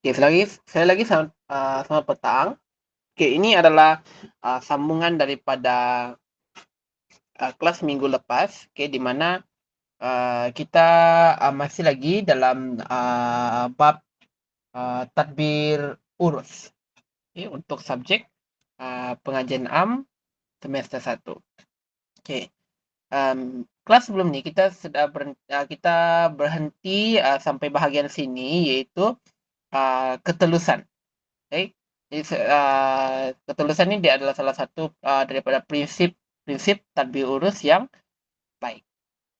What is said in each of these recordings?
Oke, sekali lagi selamat petang. Oke, ini adalah sambungan daripada kelas minggu lepas, oke, di mana kita masih lagi dalam bab tadbir urus, oke, untuk subjek pengajian am semester 1. Oke, kelas sebelum ini kita berhenti sampai bahagian sini, yaitu ketelusan. Oke. Jadi ketulusan ini dia adalah salah satu daripada prinsip tadbir urus yang baik.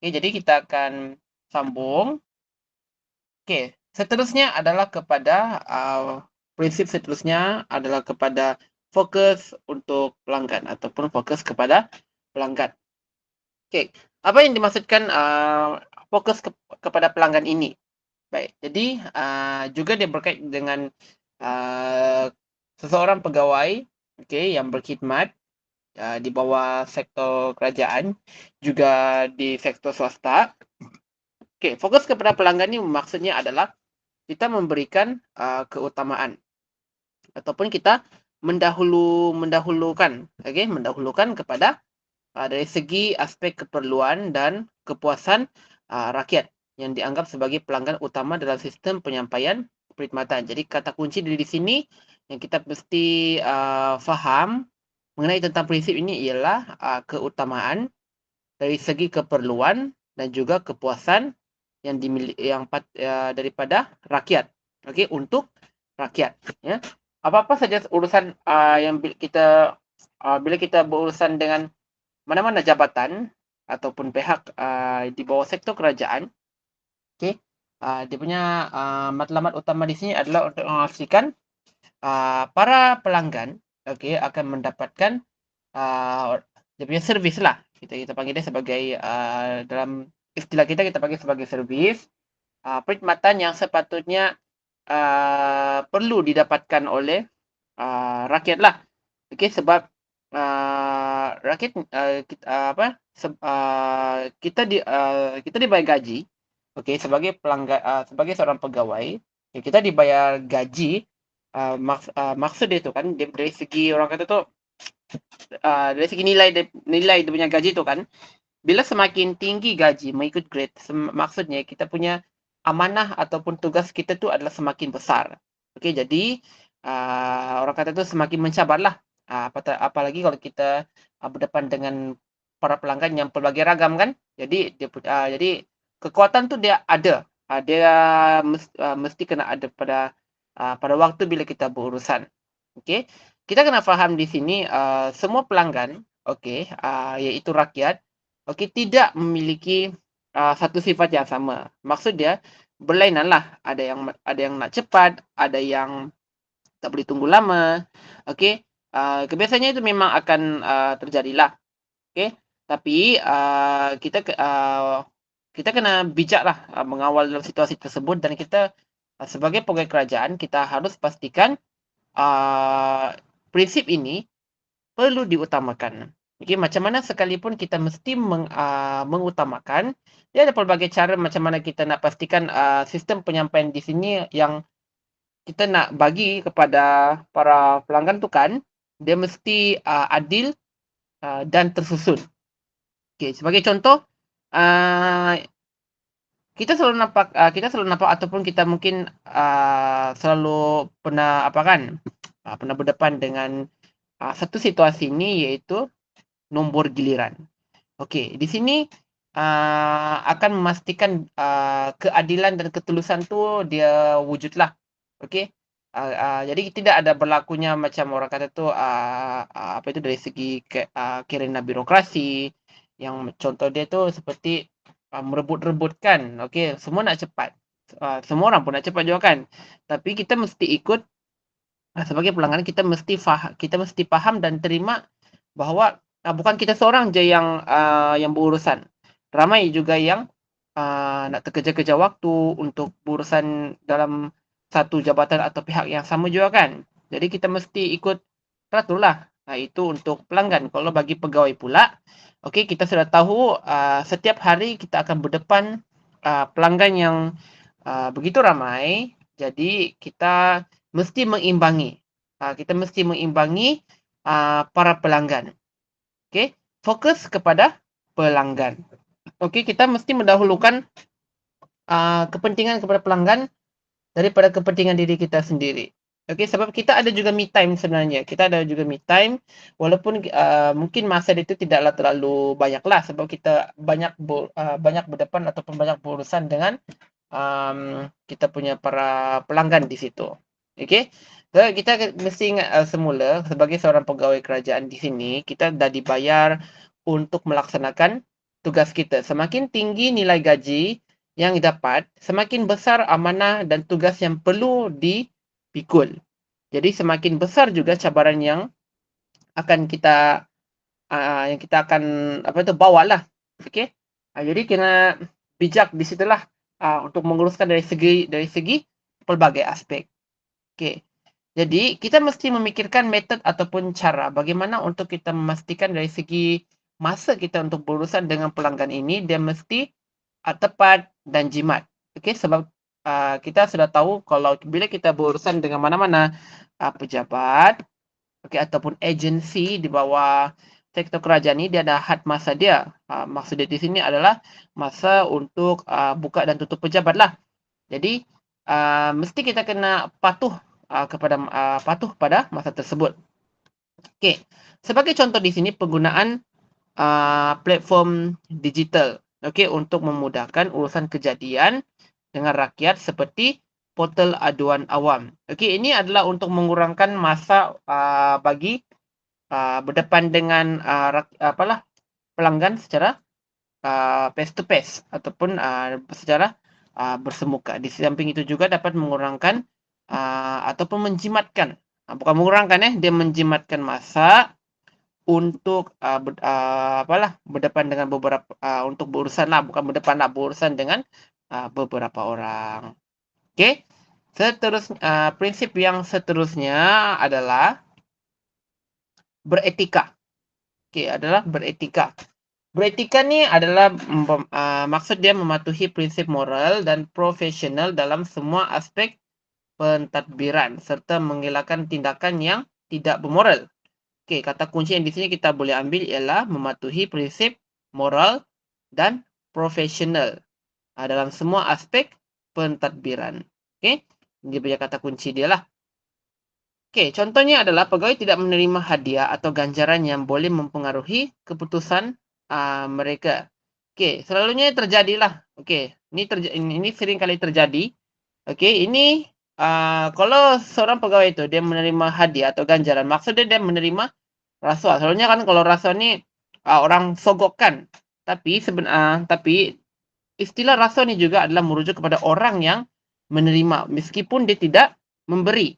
Oke, jadi kita akan sambung. Oke, seterusnya adalah kepada prinsip seterusnya adalah kepada fokus untuk pelanggan ataupun fokus kepada pelanggan. Oke, apa yang dimaksudkan fokus kepada pelanggan ini? Baik, jadi juga dia berkait dengan seseorang pegawai, yang berkhidmat di bawah sektor kerajaan, juga di sektor swasta. Fokus kepada pelanggan ini maksudnya adalah kita memberikan keutamaan ataupun kita mendahulukan kepada dari segi aspek keperluan dan kepuasan rakyat yang dianggap sebagai pelanggan utama dalam sistem penyampaian perkhidmatan. Jadi kata kunci di sini yang kita mesti faham mengenai tentang prinsip ini ialah keutamaan dari segi keperluan dan juga kepuasan yang daripada rakyat. Okey, untuk rakyat, ya. Apa-apa saja urusan yang bila kita berurusan dengan mana-mana jabatan ataupun pihak di bawah sektor kerajaan, okey, dia punya matlamat utama di sini adalah untuk memastikan para pelanggan, okey, akan mendapatkan dia punya servis lah. Kita panggil dia sebagai dalam istilah kita panggil sebagai servis perkhidmatan yang sepatutnya perlu didapatkan oleh rakyat lah. Okey, sebab rakyat kita dibayar gaji, okey, sebagai pelanggan sebagai seorang pegawai, kita dibayar gaji. Maksud dia tu kan dari segi orang kata tu dari segi nilai dia punya gaji tu kan, bila semakin tinggi gaji mengikut grade, maksudnya kita punya amanah ataupun tugas kita tu adalah semakin besar. Okey, jadi orang kata tu semakin mencabarlah. Apalagi kalau kita berdepan dengan para pelanggan yang pelbagai ragam kan. Jadi kekuatan tu dia ada. Dia mesti kena ada pada waktu bila kita berurusan. Okey. Kita kena faham di sini semua pelanggan, okey, iaitu rakyat, okey, tidak memiliki satu sifat yang sama. Maksud dia berlainanlah. Ada yang nak cepat, ada yang tak boleh tunggu lama. Okey, kebiasaannya itu memang akan terjadilah. Okey, tapi kita kena bijaklah mengawal dalam situasi tersebut, dan kita sebagai pegawai kerajaan kita harus pastikan prinsip ini perlu diutamakan. Okey, macam mana sekalipun kita mesti mengutamakan. Dia ada pelbagai cara macam mana kita nak pastikan sistem penyampaian di sini yang kita nak bagi kepada para pelanggan tu kan, dia mesti adil dan tersusun. Okey, sebagai contoh, kita selalu nampak ataupun kita mungkin selalu pernah pernah berdepan dengan satu situasi ini, iaitu nombor giliran. Okey, di sini akan memastikan keadilan dan ketulusan tu dia wujudlah. Okey. Jadi tidak ada berlakunya macam orang kata tu apa itu dari segi kerana birokrasi yang contoh dia tu seperti merebut-rebutkan. Okey, semua nak cepat. Semua orang pun nak cepat juga kan. Tapi kita mesti ikut sebagai pelanggan kita mesti faham dan terima bahawa bukan kita seorang je yang berurusan. Ramai juga yang nak terkejar-kejar waktu untuk berurusan dalam satu jabatan atau pihak yang sama juga kan. Jadi kita mesti ikut teraturlah. Itu untuk pelanggan. Kalau bagi pegawai pula, okey, kita sudah tahu setiap hari kita akan berdepan pelanggan yang begitu ramai. Jadi kita mesti mengimbangi. Kita mesti mengimbangi para pelanggan. Okey, fokus kepada pelanggan. Okey, kita mesti mendahulukan kepentingan kepada pelanggan daripada kepentingan diri kita sendiri. Okey, sebab kita ada juga me time sebenarnya. Kita ada juga me time walaupun mungkin masa itu tidaklah terlalu banyaklah sebab kita banyak berdepan ataupun banyak berurusan dengan kita punya para pelanggan di situ. Okey. So, kita mesti ingat semula sebagai seorang pegawai kerajaan di sini, kita dah dibayar untuk melaksanakan tugas kita. Semakin tinggi nilai gaji yang didapat, semakin besar amanah dan tugas yang perlu dipikul. Jadi semakin besar juga cabaran yang akan kita akan bawalah. Okey. Jadi kena bijak di situlah untuk menguruskan dari segi pelbagai aspek. Okey. Jadi kita mesti memikirkan metod ataupun cara bagaimana untuk kita memastikan dari segi masa kita untuk berurusan dengan pelanggan ini dia mesti tepat dan jimat. Okey, sebab kita sudah tahu kalau bila kita berurusan dengan mana-mana pejabat, okey, ataupun agensi di bawah sektor kerajaan ni dia ada had masa dia. Maksud dia di sini adalah masa untuk buka dan tutup pejabat lah. Jadi mesti kita kena patuh pada masa tersebut. Okey, sebagai contoh di sini penggunaan platform digital, okey, untuk memudahkan urusan kejadian dengan rakyat seperti portal aduan awam. Okey, ini adalah untuk mengurangkan masa bagi berdepan dengan pelanggan secara face to face ataupun secara bersemuka. Di samping itu juga dapat mengurangkan ataupun menjimatkan, bukan mengurangkan dia menjimatkan masa untuk berdepan dengan beberapa untuk berurusan lah, bukan berdepan lah, berurusan dengan beberapa orang. Okey. Prinsip yang seterusnya adalah beretika. Okey, adalah beretika. Beretika ni adalah maksud dia mematuhi prinsip moral dan profesional dalam semua aspek pentadbiran serta mengelakkan tindakan yang tidak bermoral. Okey, kata kunci yang di sini kita boleh ambil ialah mematuhi prinsip moral dan profesional dalam semua aspek pentadbiran. Okey, ini punya kata kunci dia lah. Okey, contohnya adalah pegawai tidak menerima hadiah atau ganjaran yang boleh mempengaruhi keputusan mereka. Okey, selalunya terjadilah. Okey, ini sering kali terjadi. Okey, ini kalau seorang pegawai itu dia menerima hadiah atau ganjaran, maksudnya dia menerima rasuah. Selalunya kan kalau rasuah ni orang sogokkan. Tapi istilah rasuah ni juga adalah merujuk kepada orang yang menerima meskipun dia tidak memberi.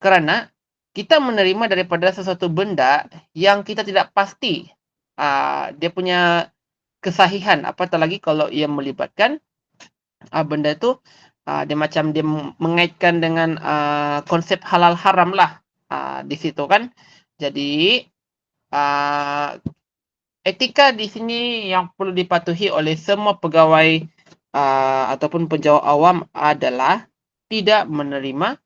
Kerana kita menerima daripada sesuatu benda yang kita tidak pasti dia punya kesahihan, apatah lagi kalau ia melibatkan benda tu dia mengaitkan dengan konsep halal haram lah di situ kan. Jadi etika di sini yang perlu dipatuhi oleh semua pegawai ataupun penjawat awam adalah tidak menerima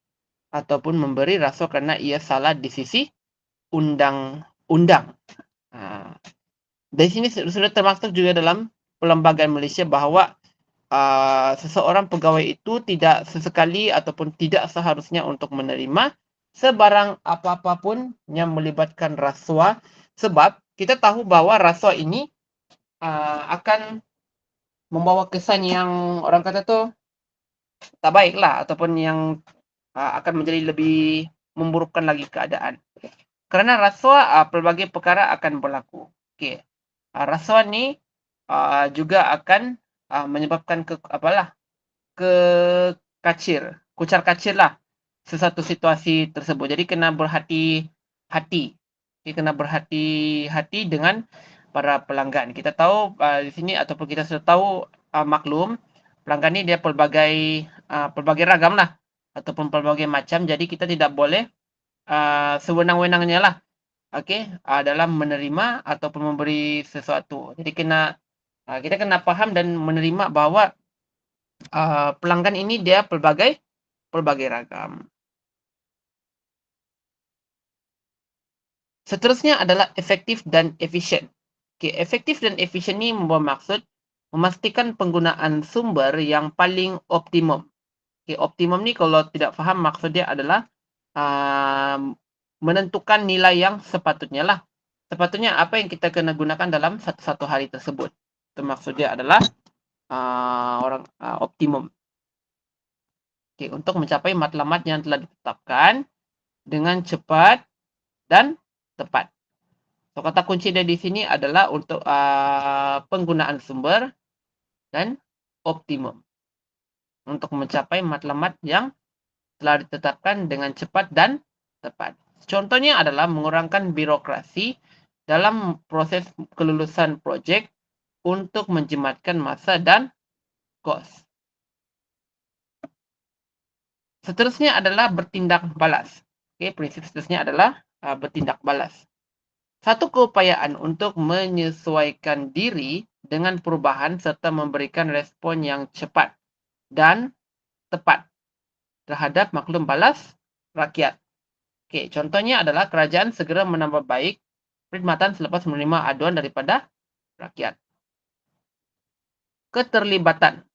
ataupun memberi rasuah kerana ia salah di sisi undang-undang. Dari sini sudah termasuk juga dalam Perlembagaan Malaysia bahawa seseorang pegawai itu tidak sesekali ataupun tidak seharusnya untuk menerima sebarang apa-apa pun yang melibatkan rasuah, sebab kita tahu bahawa rasuah ini akan membawa kesan yang orang kata tu tak baik lah ataupun yang akan menjadi lebih memburukkan lagi keadaan. Kerana rasuah pelbagai perkara akan berlaku. Okey. Rasuah ni juga akan menyebabkan kucar kacir lah sesuatu situasi tersebut. Jadi kena berhati-hati. Kena berhati-hati dengan para pelanggan. Kita tahu di sini ataupun kita sudah tahu maklum pelanggan ni dia pelbagai ragam lah ataupun pelbagai macam. Jadi kita tidak boleh sewenang-wenangnya lah. Okey, dalam menerima ataupun memberi sesuatu. Jadi kita kena faham dan menerima bahawa pelanggan ini dia pelbagai pelbagai ragam. Seterusnya adalah efektif dan efisien. Efektif dan efisien ini bermaksud memastikan penggunaan sumber yang paling optimum. Optimum ni kalau tidak faham maksudnya adalah menentukan nilai yang sepatutnya lah. Sepatutnya apa yang kita kena gunakan dalam satu hari tersebut. Itu maksudnya adalah optimum. Untuk mencapai matlamat yang telah ditetapkan dengan cepat dan tepat. So, kata kunci dari sini adalah untuk penggunaan sumber dan optimum untuk mencapai matlamat yang telah ditetapkan dengan cepat dan tepat. Contohnya adalah mengurangkan birokrasi dalam proses kelulusan projek untuk menjimatkan masa dan kos. Seterusnya adalah bertindak balas. Prinsip seterusnya adalah bertindak balas. Satu keupayaan untuk menyesuaikan diri dengan perubahan serta memberikan respon yang cepat dan tepat terhadap maklum balas rakyat. Contohnya adalah kerajaan segera menambah baik perkhidmatan selepas menerima aduan daripada rakyat. Keterlibatan.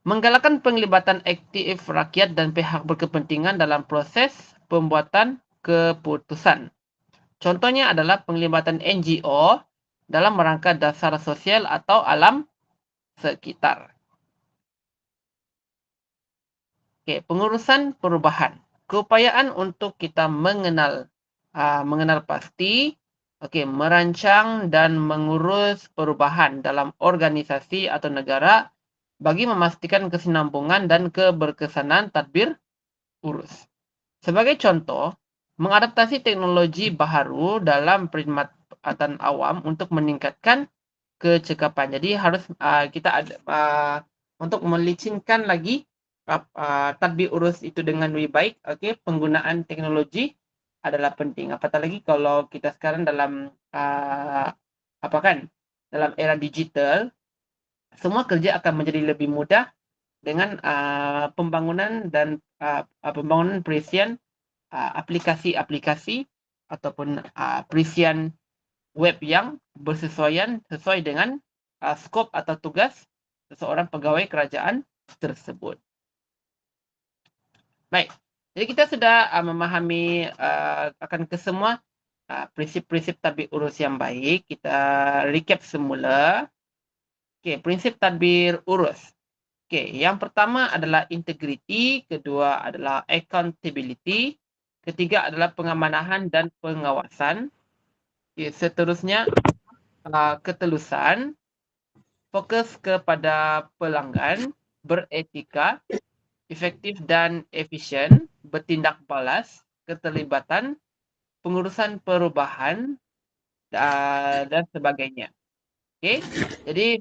Menggalakkan penglibatan aktif rakyat dan pihak berkepentingan dalam proses pembuatan keputusan. Contohnya adalah penglibatan NGO dalam rangka dasar sosial atau alam sekitar. Pengurusan perubahan. Keupayaan untuk kita mengenal pasti, merancang dan mengurus perubahan dalam organisasi atau negara bagi memastikan kesinambungan dan keberkesanan tadbir urus. Sebagai contoh, mengadaptasi teknologi baharu dalam perkhidmatan awam untuk meningkatkan kecekapan. Jadi harus kita ada untuk melicinkan lagi tadbir urus itu dengan lebih baik. Penggunaan teknologi adalah penting. Apatah lagi kalau kita sekarang dalam dalam era digital, semua kerja akan menjadi lebih mudah dengan pembangunan dan pembangunan perisian aplikasi-aplikasi ataupun perisian web yang sesuai dengan skop atau tugas seseorang pegawai kerajaan tersebut. Baik, jadi kita sudah memahami akan kesemua prinsip-prinsip tadbir urus yang baik. Kita recap semula. Prinsip tadbir urus. Yang pertama adalah integriti, kedua adalah accountability, ketiga adalah pengamanan dan pengawasan. Seterusnya ketelusan, fokus kepada pelanggan, beretika, efektif dan efisien, bertindak balas, keterlibatan, pengurusan perubahan, dan sebagainya. Jadi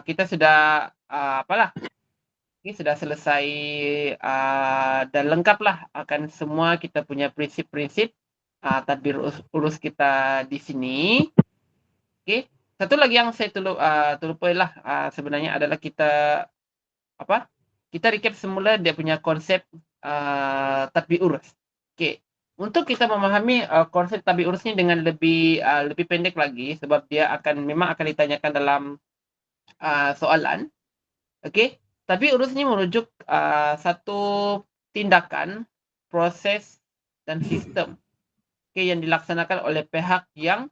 kita sudah sudah selesai dan lengkaplah akan semua kita punya prinsip-prinsip tadbir urus kita di sini. Satu lagi yang saya terlupa sebenarnya adalah kita recap semula dia punya konsep tadbir urus. Untuk kita memahami konsep tadbir urus ini dengan lebih pendek lagi sebab dia memang akan ditanyakan dalam soalan. Tadbir urus ini merujuk satu tindakan, proses dan sistem yang dilaksanakan oleh pihak yang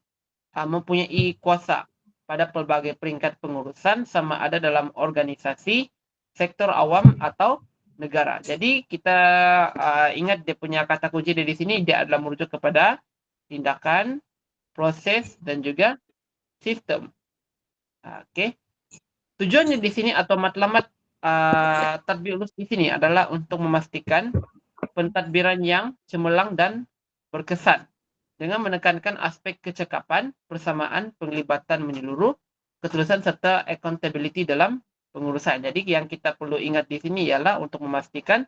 mempunyai kuasa pada pelbagai peringkat pengurusan sama ada dalam organisasi, sektor awam atau negara. Jadi kita ingat dia punya kata kunci dari sini, dia adalah merujuk kepada tindakan, proses dan juga sistem. Tujuannya di sini atau matlamat tadbir urus di sini adalah untuk memastikan pentadbiran yang cemerlang dan berkesan dengan menekankan aspek kecekapan, persamaan, penglibatan menyeluruh, ketulusan serta accountability dalam pengurusan. Jadi yang kita perlu ingat di sini ialah untuk memastikan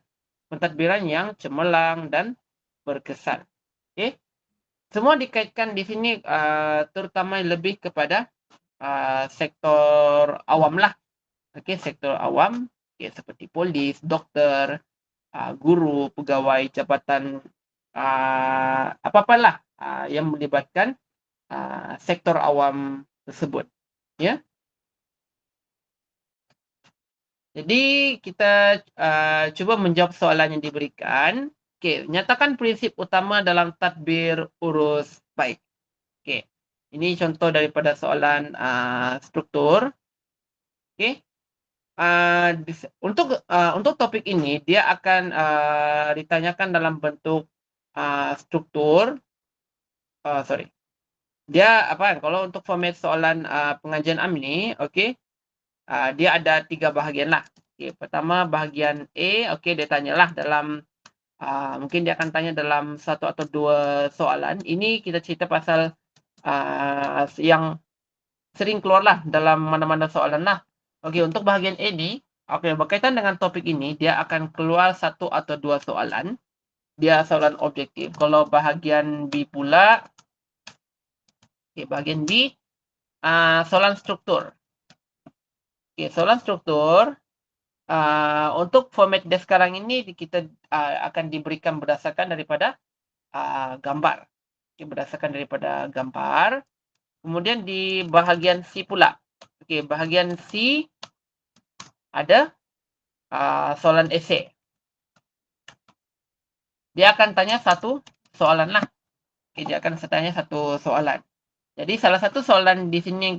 pentadbiran yang cemerlang dan berkesan. Semua dikaitkan di sini terutama lebih kepada sektor awam lah. Sektor awam seperti polis, dokter, guru, pegawai jabatan apa-apalah yang melibatkan sektor awam tersebut. Ya. Jadi kita cuba menjawab soalan yang diberikan. Okey, nyatakan prinsip utama dalam tadbir urus baik. Okey. Ini contoh daripada soalan struktur. Okey. Untuk topik ini dia akan ditanyakan dalam bentuk struktur. Sorry. Dia apa? Kalau untuk format soalan pengajian am ni, okey. Dia ada 3 bahagian lah. Okay, pertama bahagian A, okay, dia tanyalah dalam mungkin dia akan tanya dalam 1 atau 2 soalan. Ini kita cerita pasal yang sering keluarlah dalam mana-mana soalan lah. Okay, untuk bahagian A ni, okay, berkaitan dengan topik ini, dia akan keluar 1 atau 2 soalan. Dia soalan objektif. Kalau bahagian B pula, okay, bahagian B, soalan struktur. Okay, soalan struktur, untuk format dia sekarang ini kita akan diberikan berdasarkan daripada gambar. Okay, berdasarkan daripada gambar. Kemudian di bahagian C pula. Okay, bahagian C ada soalan esei. Dia akan tanya satu soalan lah. Okay, dia akan tanya satu soalan. Jadi salah satu soalan di sini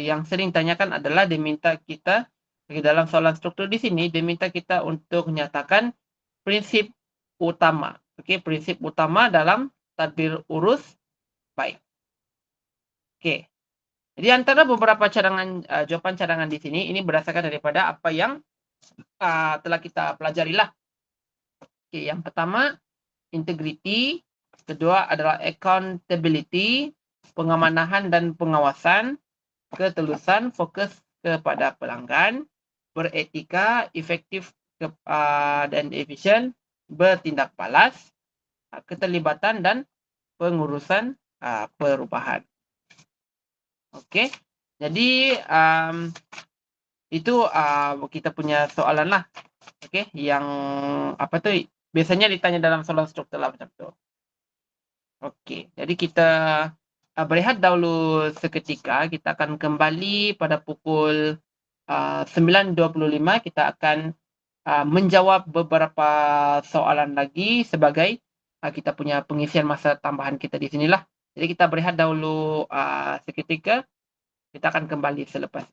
yang sering tanyakan adalah dia minta kita dalam soalan struktur di sini dia minta kita untuk menyatakan prinsip utama. Okey, prinsip utama dalam tadbir urus baik. Okey. Jadi antara beberapa cadangan jawapan cadangan di sini ini berdasarkan daripada apa yang telah kita pelajarilah. Okey, yang pertama integrity, kedua adalah accountability, pengamanahan dan pengawasan, ketelusan, fokus kepada pelanggan, beretika, efektif dan efisien, bertindak balas, keterlibatan dan pengurusan perubahan. Okey. Jadi itu kita punya soalan lah. Okey, yang apa tu biasanya ditanya dalam soalan struktur lah macam tu. Okey, jadi kita berehat dahulu seketika. Kita akan kembali pada pukul 9.25. Kita akan menjawab beberapa soalan lagi sebagai kita punya pengisian masa tambahan kita di sinilah. Jadi kita berehat dahulu seketika. Kita akan kembali selepas